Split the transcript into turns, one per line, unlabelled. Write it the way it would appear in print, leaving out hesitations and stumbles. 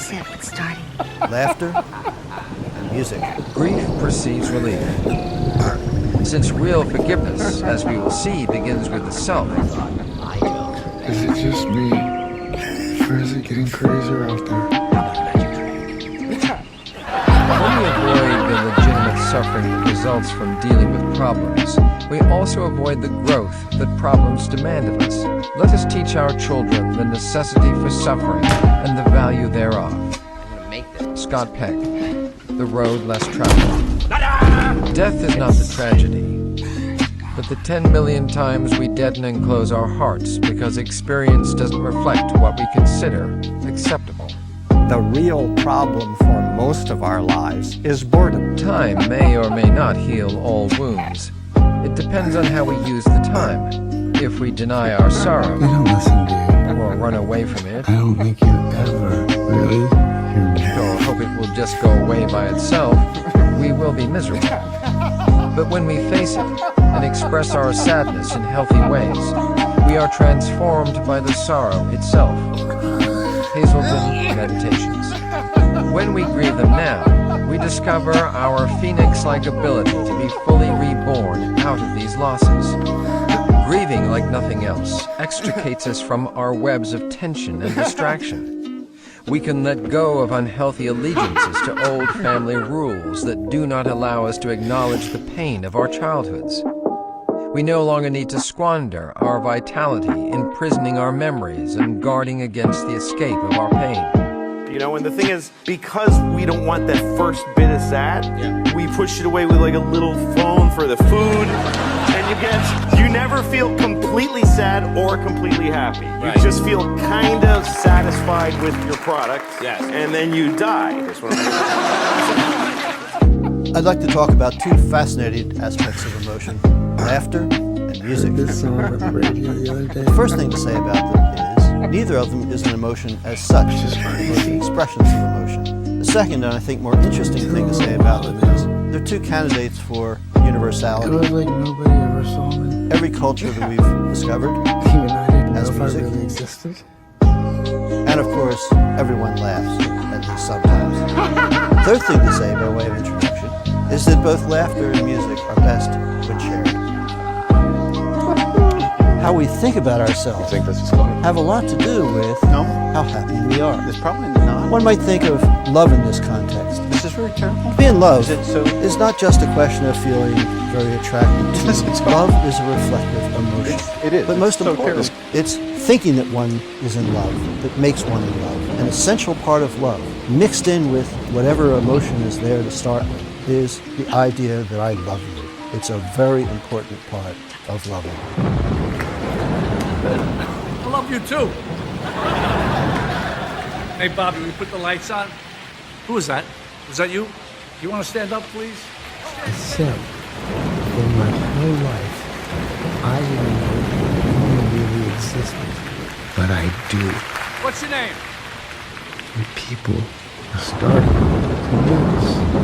Except starting.
Laughter and music.
Grief precedes relief. Since real forgiveness, as we will see, begins with the self.
Is it just me? Or is it getting crazier out there?
When we avoid the legitimate suffering that results from dealing with problems, we also avoid the growth that problems demand of us. Let us teach our children the necessity for suffering and the value thereof. Scott Peck, The Road Less Traveled. Death is not the tragedy, but the 10 million times we deaden and close our hearts because experience doesn't reflect what we consider acceptable.
The real problem for most of our lives is boredom.
Time may or may not heal all wounds. It depends on how we use the time. If we deny our sorrow,
They don't listen to you.
or run away from it,
I don't think you ever really hear me.
or hope it will just go away by itself, we will be miserable. But when we face it and express our sadness in healthy ways, we are transformed by the sorrow itself. Hazelden Meditations. When we grieve them now, we discover our phoenix-like ability to be fully reborn out of these losses. Grieving, like nothing else, extricates us from our webs of tension and distraction. We can let go of unhealthy allegiances to old family rules that do not allow us to acknowledge the pain of our childhoods. We no longer need to squander our vitality imprisoning our memories and guarding against the escape of our pain.
You know, and the thing is, because we don't want that first bit of sad, we push it away with like a little phone for the food, and you never feel completely sad or completely happy. You just feel kind of satisfied with your product, and then you die. That's what
I'd like to talk about two fascinating aspects of emotion, laughter and music.
This song on the radio the other day.
The first thing to say about them is neither of them is an emotion as such, they're expressions of emotion. The second, and I think more interesting thing to say about them is they're two candidates for
It
universality.
was like nobody ever saw me.
Every culture that we've discovered,
Even I didn't know
As
if I
music.
really existed.
and of course, everyone laughs, at least sometimes. Third thing to say by way of introduction is that both laughter and music are best when shared. How we think about ourselves
think this is funny?
have a lot to do with how happy we are.
It's probably not.
One might think of love in this context.
This is very terrible.
To be in love
Is it so?
is not just a question of feeling very attracted to. Love is a reflective emotion.
It is.
But
It's
most
so
important,
terrible.
it's thinking that one is in love that makes one in love. An essential part of love, mixed in with whatever emotion is there to start with, is the idea that I love you. It's a very important part of loving.
I love you too. Hey, Bobby, we put the lights on. Who was that? Was that you? You want to stand up, please?
I said, for my whole life, I didn't know anyone really existed. But I do.
What's your name?
And people are starting to notice.